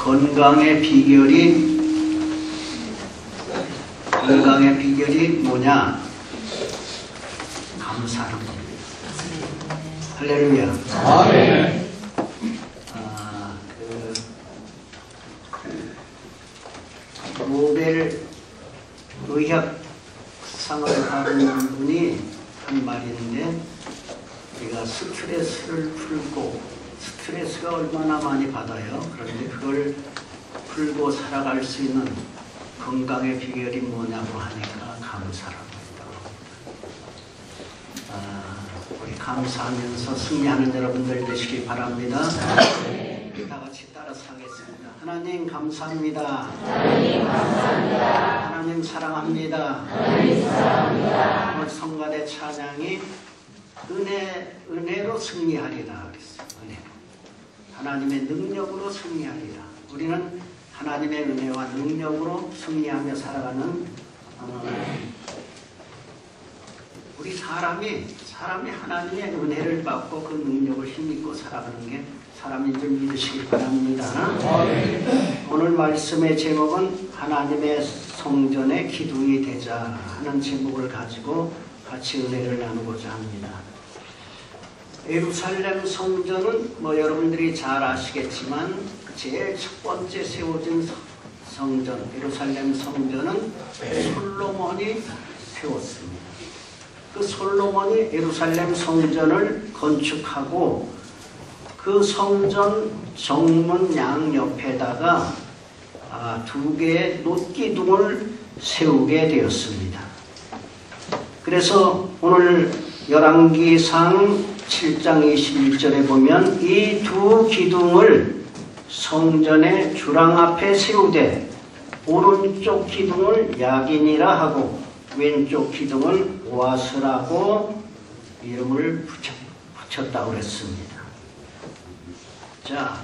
건강의 비결이 뭐냐? 감사하는 겁니다. 할렐루야. 아멘. 노벨 의학상을 받은 분이 한 말이 있는데, 우리가 스트레스를 풀고, 스트레스가 얼마나 많이 받아요. 그런데 그걸 풀고 살아갈 수 있는 건강의 비결이 뭐냐고 하니까 감사라고 했다고. 우리 감사하면서 승리하는 여러분들 되시기 바랍니다. 다 같이 따라서 하겠습니다. 하나님 감사합니다. 하나님 감사합니다. 하나님 사랑합니다. 하나님 사랑합니다. 오늘 성가대 찬양이 은혜로 승리하리라 그랬어요. 은혜로. 하나님의 능력으로 승리하리라. 우리는 하나님의 은혜와 능력으로 승리하며 살아가는 우리 사람이 하나님의 은혜를 받고 그 능력을 힘입고 살아가는 게 사람인 줄 믿으시기 바랍니다. 오늘 말씀의 제목은 하나님의 성전의 기둥이 되자 하는 제목을 가지고 같이 은혜를 나누고자 합니다. 예루살렘 성전은 여러분들이 잘 아시겠지만 제일 첫 번째 세워진 성전, 예루살렘 성전은 솔로몬이 세웠습니다. 그 솔로몬이 예루살렘 성전을 건축하고 그 성전 정문 양옆에다가 2개의 놋기둥을 세우게 되었습니다. 그래서 오늘 열왕기상 7장 21절에 보면 이 2 기둥을 성전의 주랑 앞에 세우되 오른쪽 기둥을 야긴이라 하고 왼쪽 기둥을 오아스라고 이름을 붙였다고 그랬습니다. 자,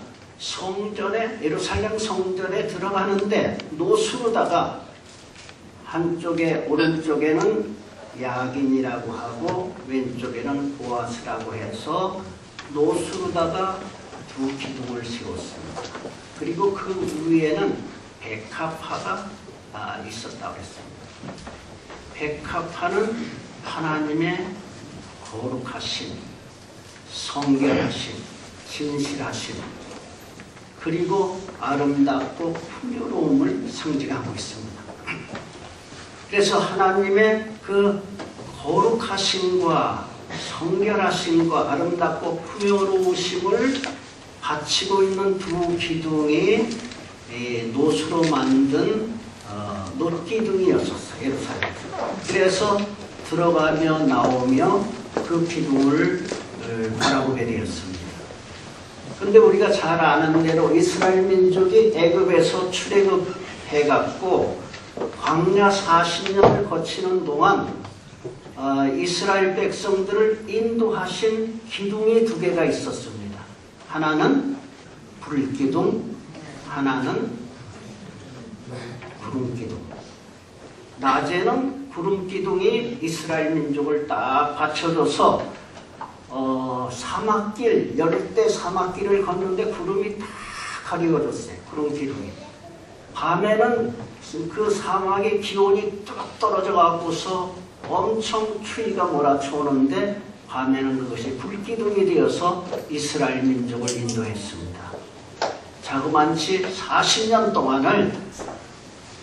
예루살렘 성전에 들어가는데 노수로다가 한쪽에 오른쪽에는 야긴이라고 하고 왼쪽에는 보아스라고 해서 노수로다가 2 기둥을 세웠습니다. 그리고 그 위에는 백합화가 있었다고 했습니다. 백합화는 하나님의 거룩하심, 성결하심, 진실하심, 그리고 아름답고 풍요로움을 상징하고 있습니다. 그래서 하나님의 그 거룩하심과 성결하심과 아름답고 풍요로우심을 바치고 있는 2 기둥이 노수로 만든 놋기둥이었었어요. 예루살렘. 그래서 들어가며 나오며 그 기둥을 바라보게 되었습니다. 그런데 우리가 잘 아는 대로 이스라엘 민족이 애굽에서 출애굽해갖고 광야 40년을 거치는 동안 이스라엘 백성들을 인도하신 기둥이 2개가 있었습니다. 하나는 불기둥, 하나는 구름기둥. 낮에는 구름기둥이 이스라엘 민족을 딱 받쳐줘서 사막길, 열대 사막길을 걷는데 구름이 다 가리워졌어요. 구름기둥이. 밤에는 그 사막의 기온이 뚝 떨어져 갖고서 엄청 추위가 몰아쳐오는데 밤에는 그것이 불기둥이 되어서 이스라엘 민족을 인도했습니다. 자그만치 40년 동안을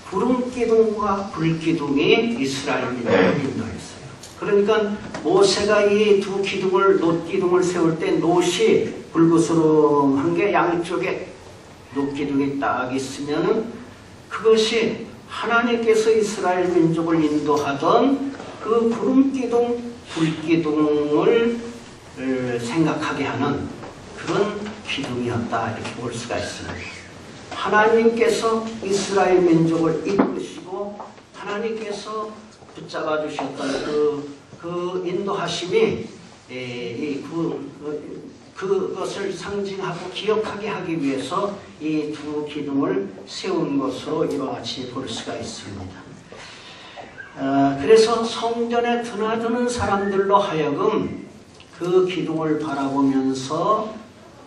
구름기둥과 불기둥이 이스라엘 민족을 인도했어요. 그러니까 모세가 이 2 기둥을, 놋기둥을 세울 때 놋이 불구스름한 게 양쪽에 놋기둥이 딱 있으면은 그것이 하나님께서 이스라엘 민족을 인도하던 그 구름기둥, 불기둥을 생각하게 하는 그런 기둥이었다, 이렇게 볼 수가 있습니다. 하나님께서 이스라엘 민족을 이끄시고 하나님께서 붙잡아 주셨던 그 인도하심이 그것을 상징하고 기억하게 하기 위해서 이 2 기둥을 세운 것으로 이와 같이 볼 수가 있습니다. 그래서 성전에 드나드는 사람들로 하여금 그 기둥을 바라보면서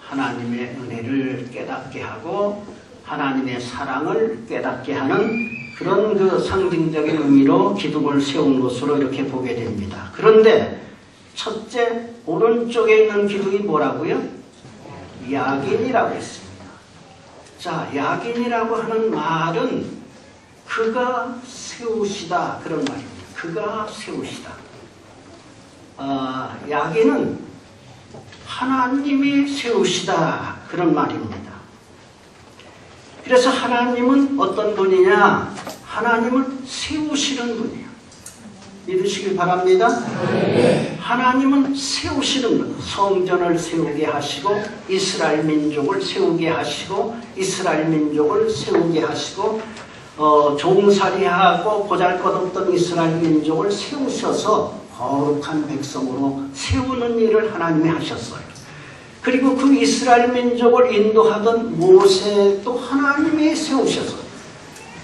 하나님의 은혜를 깨닫게 하고 하나님의 사랑을 깨닫게 하는 그런 그 상징적인 의미로 기둥을 세운 것으로 이렇게 보게 됩니다. 그런데 첫째 오른쪽에 있는 기둥이 뭐라고요? 야긴이라고 했습니다. 자, 야긴이라고 하는 말은 그가 세우시다 그런 말입니다. 그가 세우시다. 야긴은 하나님이 세우시다 그런 말입니다. 그래서 하나님은 어떤 분이냐? 하나님을 세우시는 분이에요. 믿으시길 바랍니다. 하나님은 세우시는 분. 성전을 세우게 하시고 이스라엘 민족을 세우게 하시고 이스라엘 민족을 세우게 하시고 종살이하고 보잘것없던 이스라엘 민족을 세우셔서 거룩한 백성으로 세우는 일을 하나님이 하셨어요. 그리고 그 이스라엘 민족을 인도하던 모세도 하나님이 세우셨어요.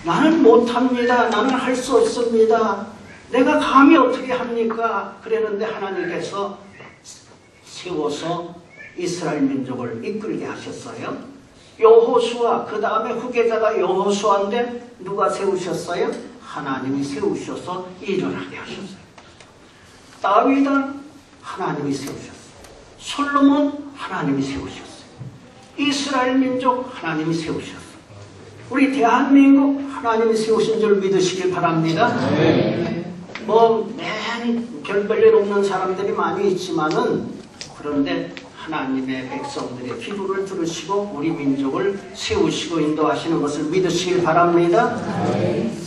나는 못합니다. 나는 할 수 없습니다. 내가 감히 어떻게 합니까? 그랬는데 하나님께서 세워서 이스라엘 민족을 이끌게 하셨어요. 여호수아, 그 다음에 후계자가 여호수아인데 누가 세우셨어요? 하나님이 세우셔서 일을 하게 하셨어요. 다윗은 하나님이 세우셨어요. 솔로몬 하나님이 세우셨어요. 이스라엘 민족 하나님이 세우셨어요. 우리 대한민국 하나님이 세우신 줄 믿으시길 바랍니다. 맨 별볼일 없는 사람들이 많이 있지만은 그런데 하나님의 백성들의 기도를 들으시고 우리 민족을 세우시고 인도하시는 것을 믿으시길 바랍니다.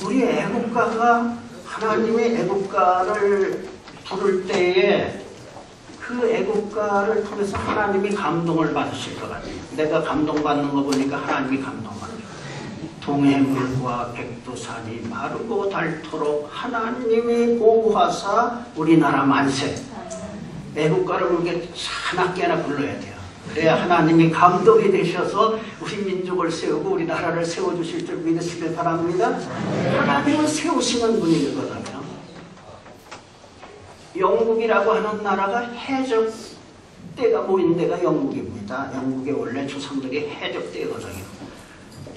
우리 애국가가 하나님의 애국가를 부를 때에 그 애국가를 통해서 하나님이 감동을 받으실 것 같아요. 내가 감동받는 거 보니까 하나님이 감동받아요. 동해물과 백두산이 마르고 닳도록 하나님이 보호하사 우리나라 만세. 애국가를 그렇게 사납게나 불러야 돼요. 그래야 하나님이 감동이 되셔서 우리 민족을 세우고 우리나라를 세워주실 줄 믿으시길 바랍니다. 하나님은 세우시는 분이거든요. 영국이라고 하는 나라가 해적 때가 모인 데가 영국입니다. 영국의 원래 조상들이 해적 때거든요.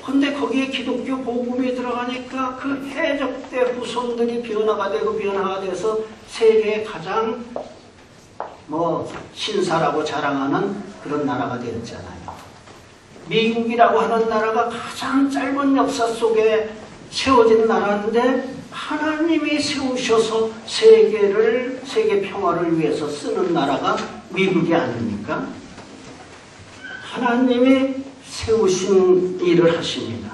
근데 거기에 기독교 복음이 들어가니까 그 해적대 후손들이 변화가 되고 변화가 돼서 세계의 가장 신사라고 자랑하는 그런 나라가 되었잖아요. 미국이라고 하는 나라가 가장 짧은 역사 속에 세워진 나라인데 하나님이 세우셔서 세계 평화를 위해서 쓰는 나라가 미국이 아닙니까? 하나님이 세우신 일을 하십니다.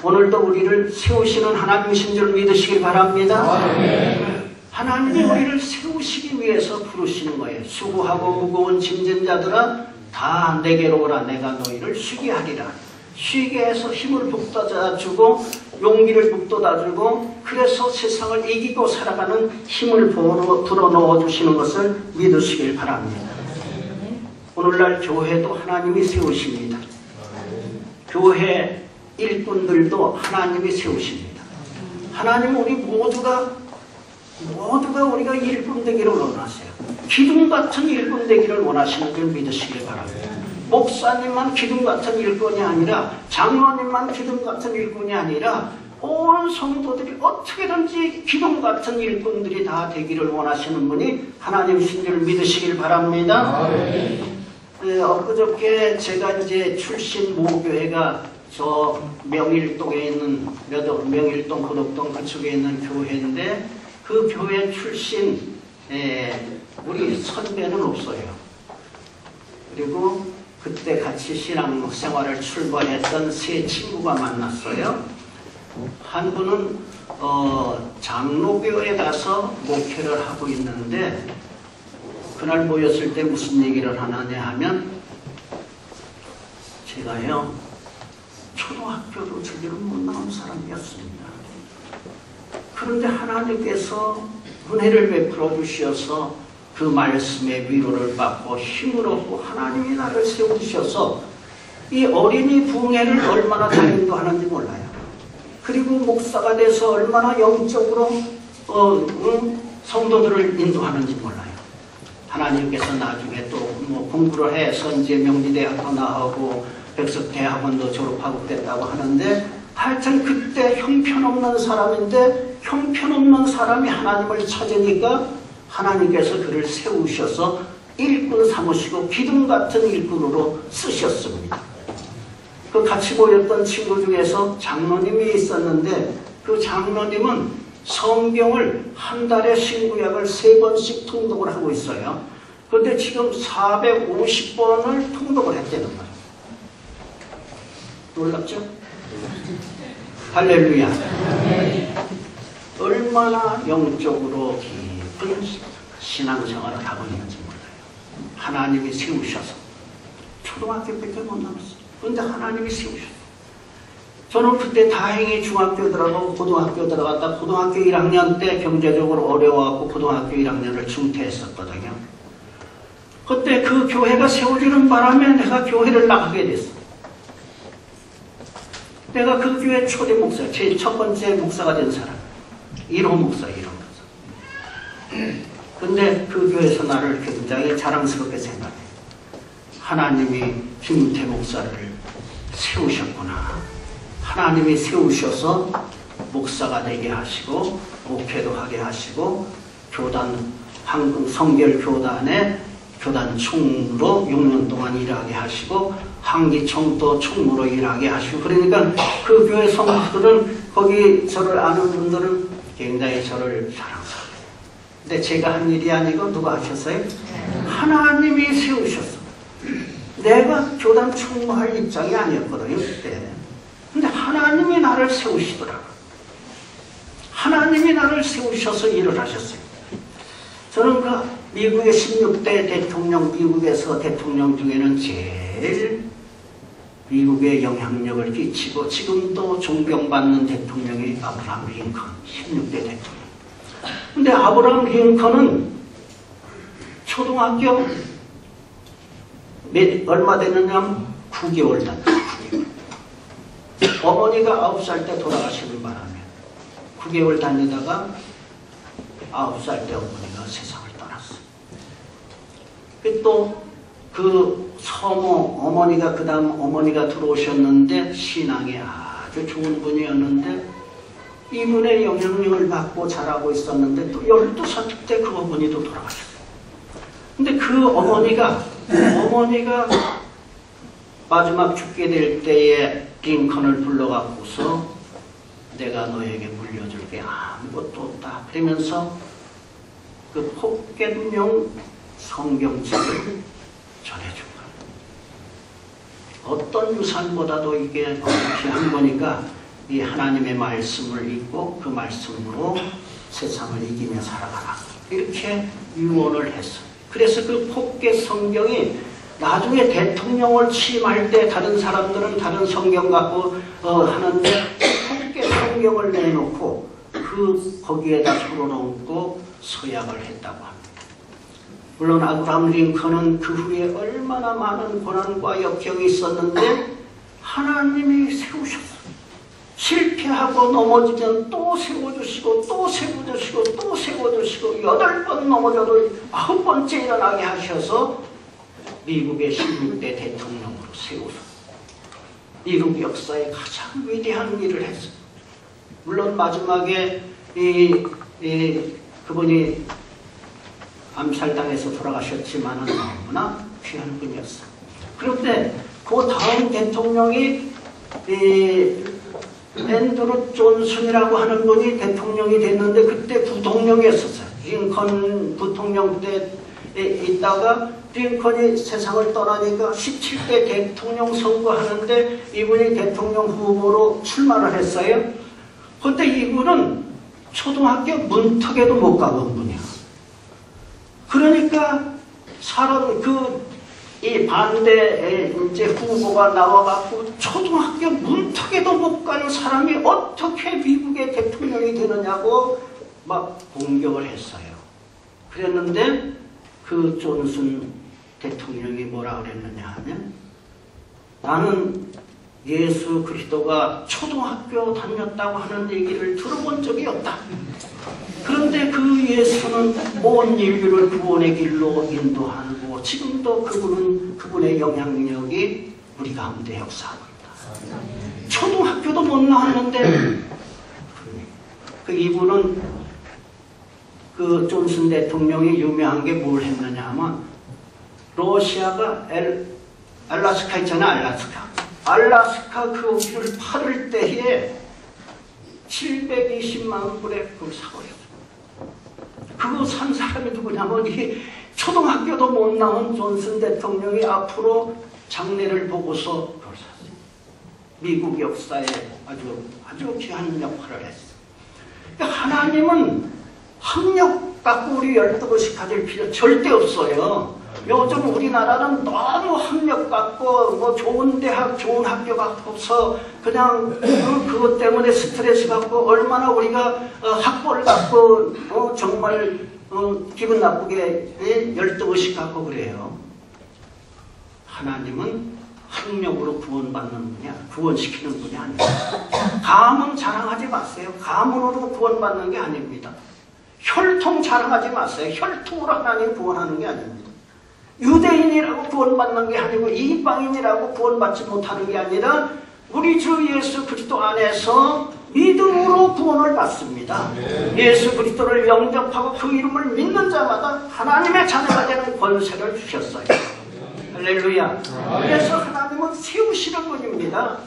오늘도 우리를 세우시는 하나님이신 줄 믿으시기 바랍니다. 하나님이 우리를 세우시기 위해서 부르시는 거예요. 수고하고 무거운 짐진 자들아 다 내게로 오라. 내가 너희를 쉬게 하리라. 쉬게 해서 힘을 북돋아주고 용기를 북돋아주고 그래서 세상을 이기고 살아가는 힘을 불어넣어 주시는 것을 믿으시길 바랍니다. 오늘날 교회도 하나님이 세우십니다. 교회 일꾼들도 하나님이 세우십니다. 하나님은 우리 모두가 우리가 일꾼 되기를 원하세요. 기둥 같은 일꾼 되기를 원하시는 줄 믿으시길 바랍니다. 목사님만 기둥 같은 일꾼이 아니라 장로님만 기둥 같은 일꾼이 아니라 온 성도들이 어떻게든지 기둥 같은 일꾼들이 다 되기를 원하시는 분이 하나님이신 줄 믿으시길 바랍니다. 엊그저께 제가 이제 출신 모교회가 저 명일동에 있는 명일동 고덕동 그쪽에 있는 교회인데 그 교회 출신 우리 선배는 없어요. 그리고 그때 같이 신앙생활을 출발했던 세 친구가 만났어요. 한 분은 장로교에 가서 목회를 하고 있는데 그날 모였을 때 무슨 얘기를 하느냐 하면 제가요 초등학교도 제대로 못 나온 사람이었습니다. 그런데 하나님께서 은혜를 베풀어 주셔서 그 말씀의 위로를 받고 힘을 얻고 하나님이 나를 세우셔서 이 어린이 붕해를 얼마나 잘 인도하는지 몰라요. 그리고 목사가 돼서 얼마나 영적으로 성도들을 인도하는지 몰라요. 하나님께서 나중에 또 공부를 해 선지의 명지대학도 나오고 백석대학원도 졸업하고 그랬다고 하는데 하여튼 그때 형편없는 사람인데 형편없는 사람이 하나님을 찾으니까 하나님께서 그를 세우셔서 일꾼 삼으시고 기둥 같은 일꾼으로 쓰셨습니다. 그 같이 모였던 친구 중에서 장로님이 있었는데 그 장로님은 성경을 한 달에 신구약을 3번씩 통독을 하고 있어요. 그런데 지금 450번을 통독을 했다는 거예요. 놀랍죠? 할렐루야. 얼마나 영적으로 깊은 신앙생활을 하고 있는지 몰라요. 하나님이 세우셔서 초등학교밖에 못 나왔어요. 그런데 하나님이 세우셨어요. 저는 그때 다행히 중학교 들어가고 고등학교 들어갔다 고등학교 1학년 때 경제적으로 어려워갖고 고등학교 1학년을 중퇴했었거든요. 그때 그 교회가 세워지는 바람에 내가 교회를 나가게 됐어. 내가 그 교회 초대 목사, 제일 첫 번째 목사가 된 사람. 1호 목사, 1호 목사. 근데 그 교회에서 나를 굉장히 자랑스럽게 생각해. 하나님이 김태 목사를 세우셨구나. 하나님이 세우셔서 목사가 되게 하시고 목회도 하게 하시고 교단 한국 성결교단의 교단 총무로 6년 동안 일하게 하시고 한기총도 총무로 일하게 하시고 그러니까 그 교회 성도들은 거기 저를 아는 분들은 굉장히 저를 사랑합니다. 근데 제가 한 일이 아니고 누가 하셨어요? 하나님이 세우셨어. 내가 교단 총무할 입장이 아니었거든요 그때. 근데 하나님이 나를 세우시더라고요. 하나님이 나를 세우셔서 일을 하셨어요. 저는 그 미국의 16대 대통령, 미국에서 대통령 중에는 제일 미국에 영향력을 끼치고 지금도 존경받는 대통령이 아브라함 링컨, 16대 대통령. 근데 아브라함 링컨은 초등학교 얼마 되느냐 9개월 단. 어머니가 9살 때 돌아가시는 바람에 9개월 다니다가 9살 때 어머니가 세상을 떠났어요. 또 그 서모 어머니가 그 다음 어머니가 들어오셨는데 신앙이 아주 좋은 분이었는데 이분의 영향력을 받고 자라고 있었는데 또 12살 때 그 어머니도 돌아가셨어요. 근데 그 어머니가 마지막 죽게 될 때에 링컨을 불러갖고서 내가 너에게 물려줄 게 아무것도 없다. 그러면서 그 폭겜용 성경책을 전해준 거예요. 어떤 유산보다도 이게 귀한 거니까 이 하나님의 말씀을 읽고 그 말씀으로 세상을 이기며 살아가라. 이렇게 유언을 했어요. 그래서 그 폭계 성경이 나중에 대통령을 취임할 때 다른 사람들은 다른 성경 갖고 하는데 폭계 성경을 내놓고 거기에다 풀어놓고 서약을 했다고 합니다. 물론 아브라함 링컨은 그 후에 얼마나 많은 고난과 역경이 있었는데 하나님이 세우셨어요. 실패하고 넘어지면 또 세워주시고 또 세워주시고 또 세워주시고 8번 넘어져도 9번째 일어나게 하셔서 미국의 16대 대통령으로 세우서 미국 역사에 가장 위대한 일을 했어요. 물론 마지막에 그분이 암살당해서 돌아가셨지만 너무나 귀한 분이었어요. 그런데 그 다음 대통령이 앤드루 존슨이라고 하는 분이 대통령이 됐는데 그때 부통령이었었어요. 링컨 부통령 때 있다가 링컨이 세상을 떠나니까 17대 대통령 선거하는데 이분이 대통령 후보로 출마를 했어요. 그런데 이분은 초등학교 문턱에도 못 가본 분이야. 그러니까 사람 이 반대 이제 후보가 나와갖고 초등학교 문턱에도 못 가는 사람이 어떻게 미국의 대통령이 되느냐고 막 공격을 했어요. 그랬는데 그 존슨 대통령이 뭐라 그랬느냐 하면 나는 예수 그리스도가 초등학교 다녔다고 하는 얘기를 들어본 적이 없다. 그런데 그 예수는 온 인류를 구원의 길로 인도하고 지금도 그분의 영향력이 우리 가운데 역사하고 있다. 초등학교도 못 나왔는데 그 이분은 그 존슨 대통령이 유명한 게 뭘 했느냐 하면 러시아가 알라스카 있잖아. 알라스카 그 오기를 팔을 때에 720만 불에 그걸 사버렸어. 그거 산 사람이 누구냐면 이게 초등학교도 못 나온 존슨 대통령이 앞으로 장례를 보고서 그걸 샀어요. 미국 역사에 아주 귀한 역할을 했어. 그러니까 하나님은 학력 갖고 우리 열등의식 가질 필요 절대 없어요. 요즘 우리나라는 너무 학력 갖고 뭐 좋은 대학, 좋은 학교 갖고서 그냥 그것 때문에 스트레스 갖고 얼마나 우리가 학벌 갖고 정말 기분 나쁘게 열등의식 갖고 그래요. 하나님은 학력으로 구원받는 분이야. 구원시키는 분이 아닙니다. 가문 자랑하지 마세요. 가문으로 구원받는 게 아닙니다. 혈통 자랑하지 마세요. 혈통으로 하나님 구원하는 게 아닙니다. 유대인이라고 구원받는 게 아니고 이방인이라고 구원받지 못하는 게 아니라 우리 주 예수 그리스도 안에서 믿음으로 구원을 받습니다. 예수 그리스도를 영접하고 그 이름을 믿는 자마다 하나님의 자녀가 되는 권세를 주셨어요. 할렐루야. 그래서 하나님은 세우시는 분입니다.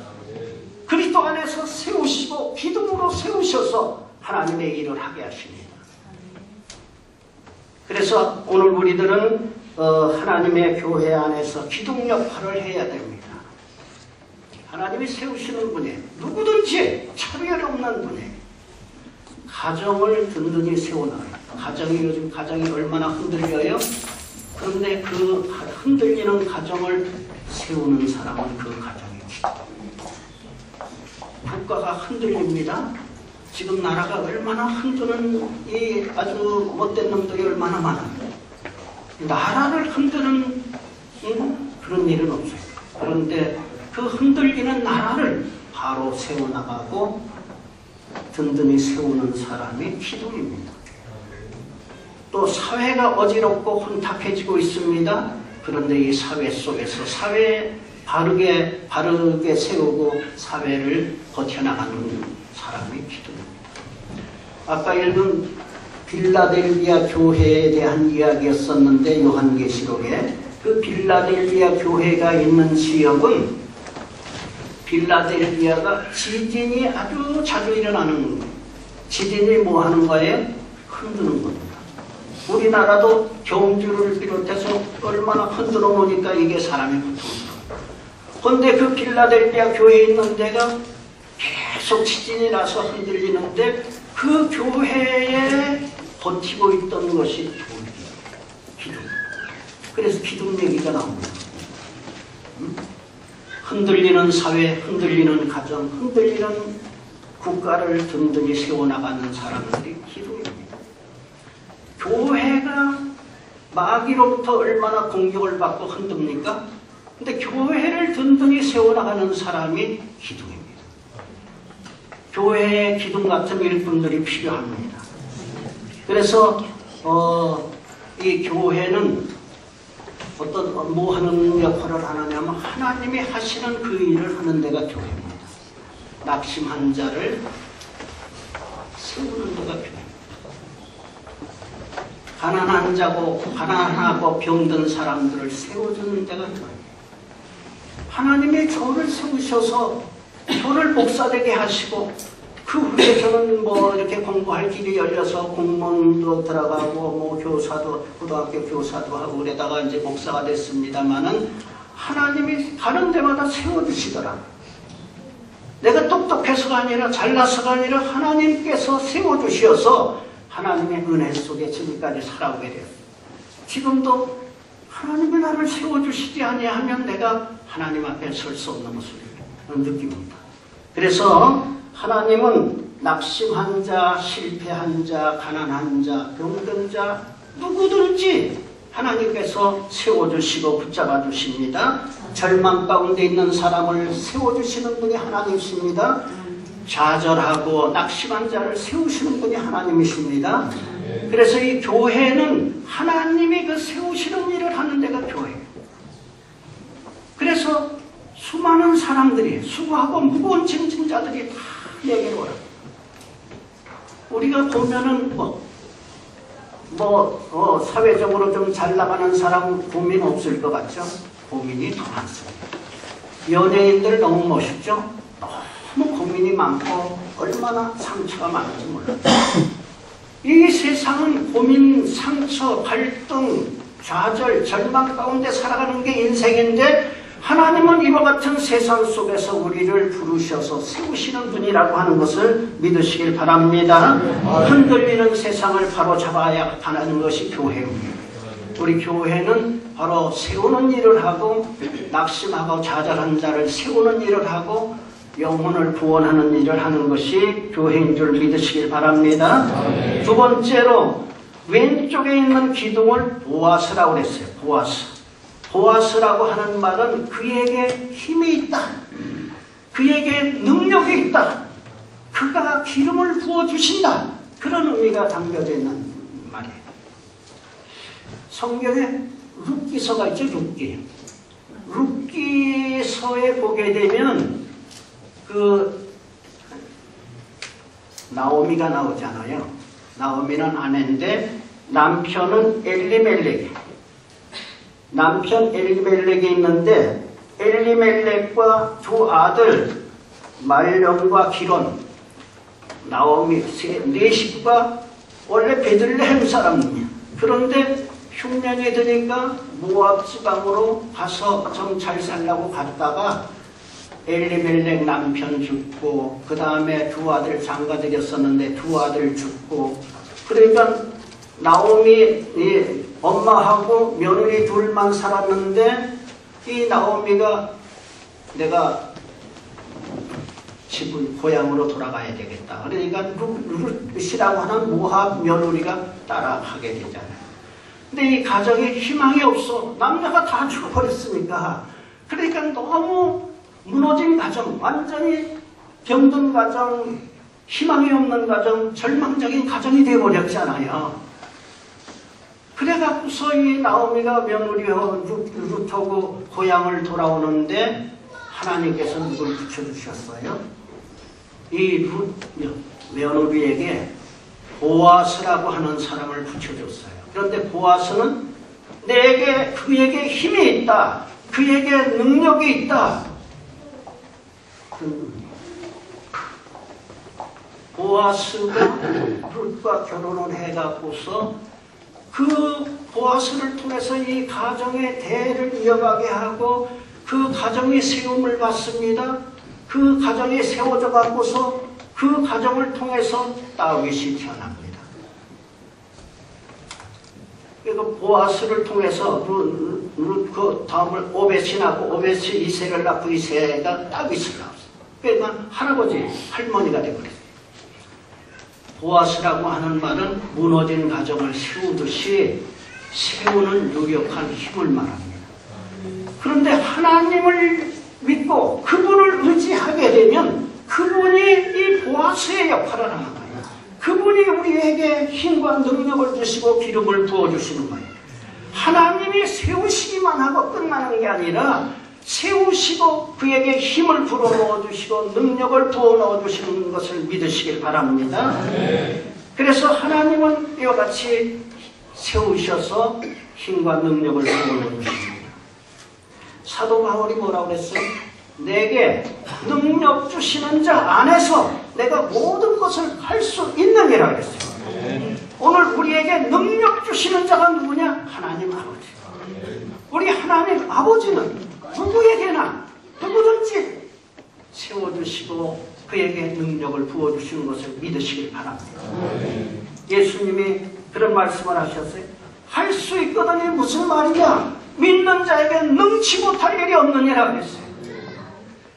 그리스도 안에서 세우시고 기둥으로 세우셔서 하나님의 일을 하게 하십니다. 그래서 오늘 우리들은 하나님의 교회 안에서 기둥 역할을 해야 됩니다. 하나님이 세우시는 분이 누구든지 차별 없는 분이 가정을 든든히 세워놔요. 요즘 가정이 얼마나 흔들려요? 그런데 그 흔들리는 가정을 세우는 사람은 그 가정이죠. 국가가 흔들립니다. 지금 나라가 얼마나 흔드는 이 아주 못된 놈들이 얼마나 많아요. 나라를 흔드는 그런 일은 없어요. 그런데 그 흔들리는 나라를 바로 세워나가고 든든히 세우는 사람이 기둥입니다. 또 사회가 어지럽고 혼탁해지고 있습니다. 그런데 이 사회 속에서 사회 바르게 세우고 사회를 버텨나가는 사람이 기둥입니다. 아까 읽은 빌라델비아 교회에 대한 이야기였었는데 요한계시록에 그 빌라델비아 교회가 있는 지역은 빌라델비아가 지진이 아주 자주 일어나는 거예요. 지진이 뭐 하는 거예요? 흔드는 겁니다. 우리나라도 경주를 비롯해서 얼마나 흔들어 놓으니까 이게 사람이 고통스러워요. 그런데 그 빌라델비아 교회에 있는 데가 계속 지진이 나서 흔들리는데 그 교회에 버티고 있던 것이 기둥. 그래서 기둥 얘기가 나옵니다. 흔들리는 사회, 흔들리는 가정, 흔들리는 국가를 든든히 세워나가는 사람들이 기둥입니다. 교회가 마귀로부터 얼마나 공격을 받고 흔듭니까? 근데 교회를 든든히 세워나가는 사람이 기둥입니다. 교회의 기둥 같은 일꾼들이 필요합니다. 그래서 이 교회는 뭐 하는 역할을 하느냐면 하나님이 하시는 그 일을 하는 데가 교회입니다. 낙심한 자를 세우는 데가 교회입니다. 가난하고 병든 사람들을 세워주는 데가 교회입니다. 하나님의 교회를 세우셔서 교회를 목사되게 하시고 그 후에 저는 뭐 이렇게 공부할 길이 열려서 공무원도 들어가고 뭐 교사도 고등학교 교사도 하고 그러다가 이제 목사가 됐습니다마는 하나님이 가는 데마다 세워주시더라. 내가 똑똑해서가 아니라 잘나서가 아니라 하나님께서 세워주셔서 하나님의 은혜 속에 지금까지 살아오게 돼요. 지금도 하나님이 나를 세워주시지 아니하면 내가 하나님 앞에 설 수 없는 것을 느낍니다. 그래서 하나님은 낙심한 자, 실패한 자, 가난한 자, 병든 자 누구든지 하나님께서 세워주시고 붙잡아 주십니다. 절망 가운데 있는 사람을 세워주시는 분이 하나님이십니다. 좌절하고 낙심한 자를 세우시는 분이 하나님이십니다. 그래서 이 교회는 하나님이 그 세우시는 일을 하는 데가 교회예요. 그래서 수많은 사람들이 수고하고 무거운 짐진 자들이 다 내게로 오라. 우리가 보면은 사회적으로 좀 잘 나가는 사람 고민 없을 것 같죠? 고민이 더 많습니다. 연예인들 너무 멋있죠? 너무 고민이 많고 얼마나 상처가 많은지 몰라요. 이 세상은 고민, 상처, 갈등, 좌절, 절망 가운데 살아가는 게 인생인데 하나님은 이와 같은 세상 속에서 우리를 부르셔서 세우시는 분이라고 하는 것을 믿으시길 바랍니다. 흔들리는 세상을 바로잡아야 하는 것이 교회입니다. 우리 교회는 바로 세우는 일을 하고 낙심하고 좌절한 자를 세우는 일을 하고 영혼을 구원하는 일을 하는 것이 교회인 줄 믿으시길 바랍니다. 두 번째로 왼쪽에 있는 기둥을 보아스라고 그랬어요. 보아스라고 하는 말은 그에게 힘이 있다. 그에게 능력이 있다. 그가 기름을 부어주신다. 그런 의미가 담겨져 있는 말이에요. 성경에 룻기서가 있죠. 룻기서에 보게 되면 나오미가 나오잖아요. 나오미는 아내인데 남편은 엘리멜렉이 있는데 엘리멜렉과 두 아들 말론과 기론, 나오미 네 식구가 원래 베들레헴 사람이에요. 그런데 흉년이 드니까 모압 지방으로 가서 좀 잘 살라고 갔다가 엘리멜렉 남편 죽고 그 다음에 두 아들 장가들였었는데 두 아들 죽고 그러니까 나오미 엄마하고 며느리 둘만 살았는데 이 나오미가 내가 집을 고향으로 돌아가야 되겠다. 그러니까 룻이라고 하는 모압 며느리가 따라가게 되잖아요. 근데 이 가정에 희망이 없어. 남자가 다 죽어버렸으니까. 그러니까 너무 무너진 가정, 완전히 병든 가정, 희망이 없는 가정, 절망적인 가정이 되어버렸잖아요. 그래갖고서 이 나오미가 며느리와 룻하고 고향을 돌아오는데 하나님께서 누굴 붙여주셨어요? 이 룻 며느리에게 보아스라고 하는 사람을 붙여줬어요. 그런데 보아스는 그에게 힘이 있다. 그에게 능력이 있다. 보아스가 룻과 결혼을 해갖고서 그 보아스를 통해서 이 가정의 대를 이어가게 하고 그 가정이 세움을 받습니다. 그 가정이 세워져 갖고서 그 가정을 통해서 다윗이 태어납니다. 그러니까 보아스를 통해서 그 다음을 오벳이 낳고 오벳이 이새를 낳고 이새가 다윗을 낳았어요. 그러니까 할아버지, 할머니가 되어버렸어요. 보아스라고 하는 말은 무너진 가정을 세우듯이 세우는 유력한 힘을 말합니다. 그런데 하나님을 믿고 그분을 의지하게 되면 그분이 이 보아스의 역할을 하는 거예요. 그분이 우리에게 힘과 능력을 주시고 기름을 부어주시는 거예요. 하나님이 세우시기만 하고 끝나는 게 아니라 세우시고 그에게 힘을 불어넣어 주시고 능력을 부어 넣어 주시는 것을 믿으시길 바랍니다. 그래서 하나님은 이와 같이 세우셔서 힘과 능력을 부어 넣어 주십니다. 사도 바울이 뭐라고 그랬어요? 내게 능력 주시는 자 안에서 내가 모든 것을 할 수 있느니라 그랬어요. 오늘 우리에게 능력 주시는 자가 누구냐? 하나님 아버지. 우리 하나님 아버지는 누구에게나 누구든지 세워주시고 그에게 능력을 부어주시는 것을 믿으시길 바랍니다. 예수님이 그런 말씀을 하셨어요. 할 수 있거든이 무슨 말이냐? 믿는 자에게 능치 못할 일이 없느니라 그랬어요.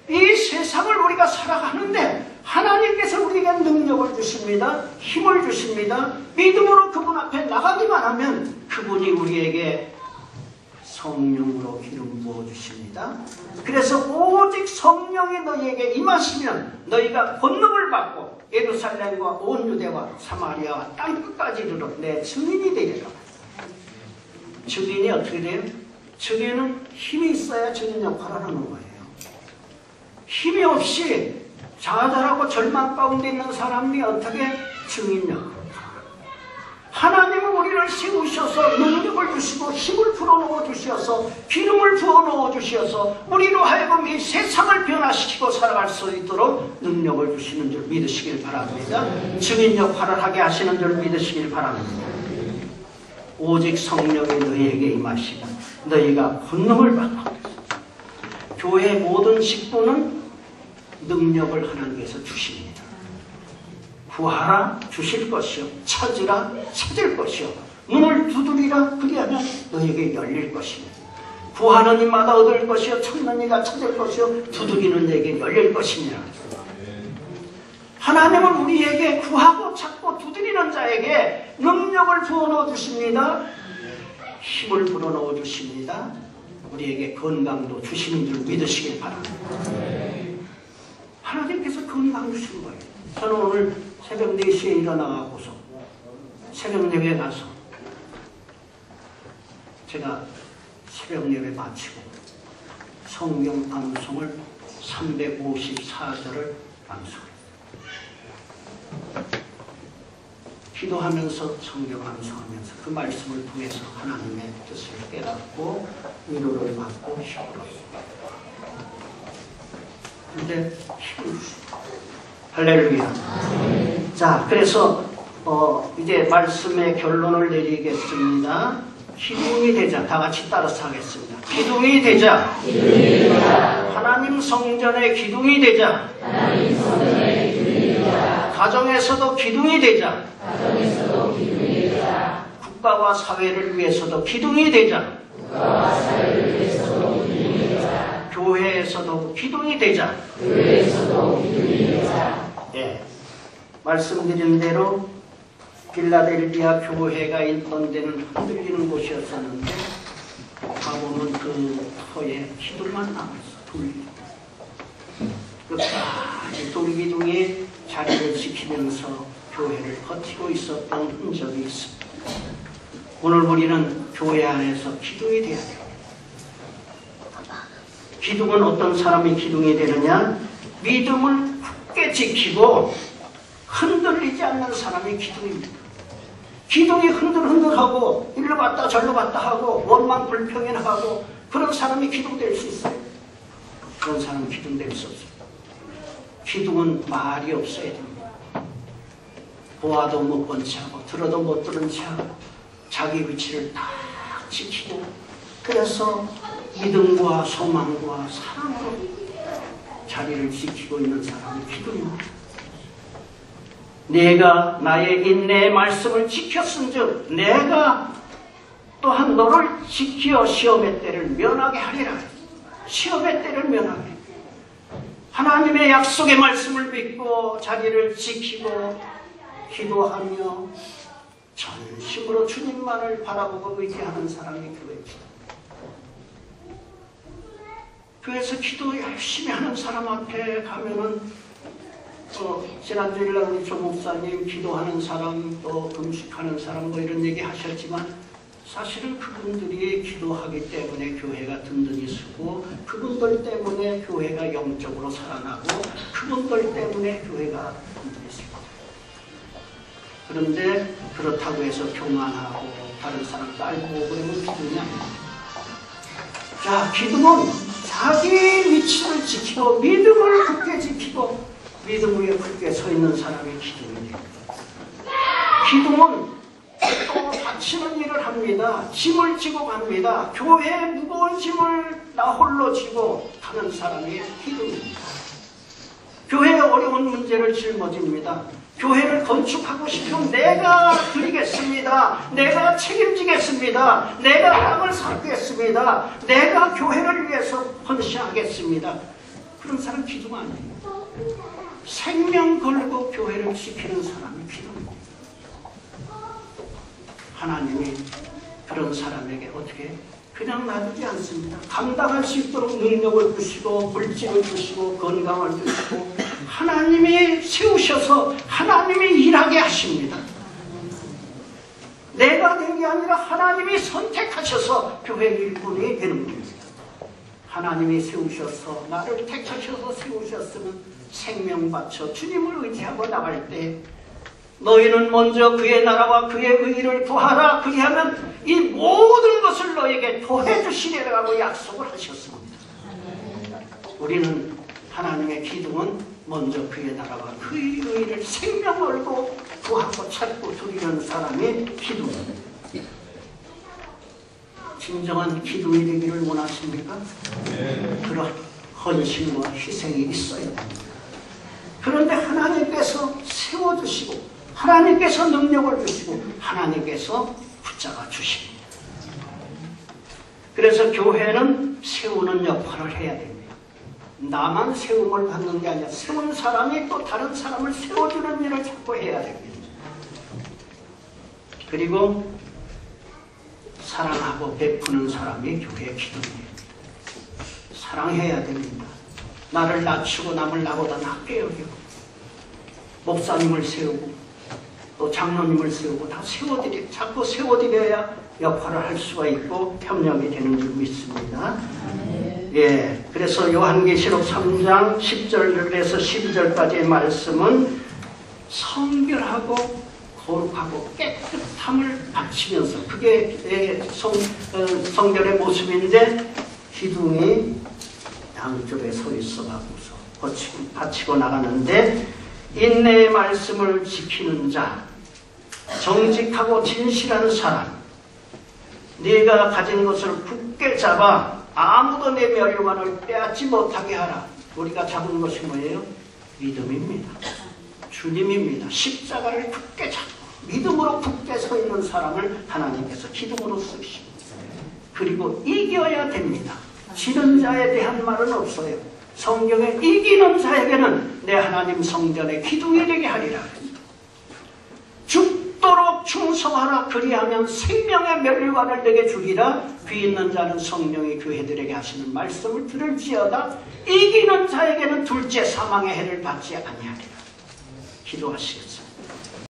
이 세상을 우리가 살아가는데 하나님께서 우리에게 능력을 주십니다. 힘을 주십니다. 믿음으로 그분 앞에 나가기만 하면 그분이 우리에게 성령으로 기름 부어주십니다. 그래서 오직 성령이 너희에게 임하시면 너희가 권능을 받고 예루살렘과 온 유대와 사마리아와 땅끝까지 이르러 내 증인이 되리라. 증인이 어떻게 돼요? 증인은 힘이 있어야 증인 역할을 하는 거예요. 힘이 없이 좌절하고 절망 가운데 있는 사람이 어떻게 증인력? 하나님은 우리를 세우셔서 능력을 주시고 힘을 불어넣어 주셔서 기름을 부어넣어 주셔서 우리로 하여금 이 세상을 변화시키고 살아갈 수 있도록 능력을 주시는 줄 믿으시길 바랍니다. 증인 역할을 하게 하시는 줄 믿으시길 바랍니다. 오직 성령이 너희에게 임하시고 너희가 권능을 받고 교회의 모든 직분은 능력을 하나님께서 주십니다. 구하라 주실 것이요 찾으라 찾을 것이요 문을 두드리라 그리하면 너에게 열릴 것입니다. 구하는 이마다 얻을 것이요 찾는 이가 찾을 것이요 두드리는 이에게 열릴 것입니다. 하나님은 우리에게 구하고 찾고 두드리는 자에게 능력을 부어넣어 주십니다. 힘을 불어넣어 주십니다. 우리에게 건강도 주시는 줄 믿으시길 바랍니다. 하나님께서 건강 주신 거예요. 저는 오늘 새벽 4시에 일어나고서 새벽 예배 가서 제가 새벽 예배 마치고 성경 방송을 354절을 방송했어요. 기도하면서 성경 방송하면서 그 말씀을 통해서 하나님의 뜻을 깨닫고 위로를 받고 힘을 얻습니다. 근데 힘을 주십니다. 할렐루야. 자, 그래서 이제 말씀의 결론을 내리겠습니다. 기둥이 되자. 다 같이 따라서 하겠습니다. 기둥이 되자. 하나님 성전의 기둥이 되자. 가정에서도 기둥이 되자. 국가와 사회를 위해서도 기둥이 되자. 교회에서도 기둥이 되자. 예. 말씀드린 대로 빌라델비아 교회가 있던 데는 흔들리는 곳이었었는데 가보면 그 터에 기둥만 남았어. 돌기둥. 끝까지 돌기둥이 자리를 지키면서 교회를 버티고 있었던 흔적이 있습니다. 오늘 우리는 교회 안에서 기둥이 되어야 돼요. 기둥은 어떤 사람이 기둥이 되느냐? 믿음을 굳게 지키고 흔들리지 않는 사람이 기둥입니다. 기둥이 흔들흔들하고 일로 갔다 절로 갔다 하고 원망 불평연하고 그런 사람이 기둥될 수 있어요. 그런 사람은 기둥될 수 없어요. 기둥은 말이 없어야 됩니다. 보아도 못 본 채하고 들어도 못 들은 채하고 자기 위치를 딱 지키고 그래서 믿음과 소망과 사랑으로 자리를 지키고 있는 사람이 기둥입니다. 내가 나의 인내의 말씀을 지켰은즉 내가 또한 너를 지키어 시험의 때를 면하게 하리라. 시험의 때를 면하게. 하나님의 약속의 말씀을 믿고 자리를 지키고 기도하며 전심으로 주님만을 바라보고 의지하는 사람이 교회입니다. 교회에서 기도 열심히 하는 사람 앞에 가면은 지난주일날 우리 조 목사님 기도하는 사람 또 금식하는 사람 뭐 이런 얘기 하셨지만 사실은 그분들이 기도하기 때문에 교회가 든든히 서고 그분들 때문에 교회가 영적으로 살아나고 그분들 때문에 교회가 든든히 섭니다. 그런데 그렇다고 해서 교만하고 다른 사람 깔고 그러면 기둥이 아닙니다. 자, 기둥은 자기 위치를 지키고 믿음을 굳게 지키고 믿음 위에 굳게 서 있는 사람이 기둥입니다. 기둥은 또 다치는 일을 합니다. 짐을 지고 갑니다. 교회의 무거운 짐을 나 홀로 지고 가는 사람이 기둥입니다. 교회의 어려운 문제를 짊어집니다. 교회를 건축하고 싶으면 내가 드리겠습니다. 내가 책임지겠습니다. 내가 땅을 사겠습니다. 내가 교회를 위해서 헌신하겠습니다. 그런 사람 기둥 아니에요. 생명 걸고 교회를 지키는 사람이 기둥입니다. 하나님이 그런 사람에게 어떻게 그냥 놔두지 않습니다. 감당할 수 있도록 능력을 주시고 물질을 주시고 건강을 주시고 하나님이 세우셔서 하나님이 일하게 하십니다. 내가 된 게 아니라 하나님이 선택하셔서 교회 일꾼이 되는 겁니다. 하나님이 세우셔서 나를 택하셔서 세우셨으면 생명 바쳐 주님을 의지하고 나갈 때 너희는 먼저 그의 나라와 그의 의를 구하라. 그리하면 이 모든 것을 너에게 더해 주시리라고 약속을 하셨습니다. 우리는 하나님의 기둥은 먼저 그의 나라와 그의 의를 생명 걸고 구하고 찾고 두리는 사람이 기둥입니다. 진정한 기둥이 되기를 원하십니까? 그런 헌신과 희생이 있어야 됩니다. 그런데 하나님께서 세워주시고 하나님께서 능력을 주시고 하나님께서 붙잡아 주십니다. 그래서 교회는 세우는 역할을 해야 됩니다. 나만 세움을 받는 게 아니라 세운 사람이 또 다른 사람을 세워주는 일을 자꾸 해야 됩니다. 그리고 사랑하고 베푸는 사람이 교회의 기둥이에요. 사랑해야 됩니다. 나를 낮추고 남을 나보다 낮게 여기고 목사님을 세우고 또 장로님을 세우고 다 자꾸 세워드려야 역할을 할 수가 있고 협력이 되는 줄 믿습니다. 예, 그래서 요한계시록 3장 10절에서 12절까지의 말씀은 성결하고 거룩하고 깨끗함을 바치면서 그게 성결의 모습인데 기둥이 양쪽에 서 있어가고서 바치고 나가는데 인내의 말씀을 지키는 자, 정직하고 진실한 사람, 네가 가진 것을 굳게 잡아 아무도 내 멸관을 빼앗지 못하게 하라. 우리가 잡은 것이 뭐예요? 믿음입니다. 주님입니다. 십자가를 굳게 잡고 믿음으로 굳게 서 있는 사람을 하나님께서 기둥으로 쓰십니다. 그리고 이겨야 됩니다. 지는 자에 대한 말은 없어요. 성경에 이기는 자에게는 내 하나님 성전의 기둥이 되게 하리라. 죽도록 충성하라. 그리하면 생명의 멸류관을 내게 주리라. 귀 있는 자는 성령이 교회들에게 하시는 말씀을 들을지어다. 이기는 자에게는 둘째 사망의 해를 받지 아니하리라. 기도하시겠습니다.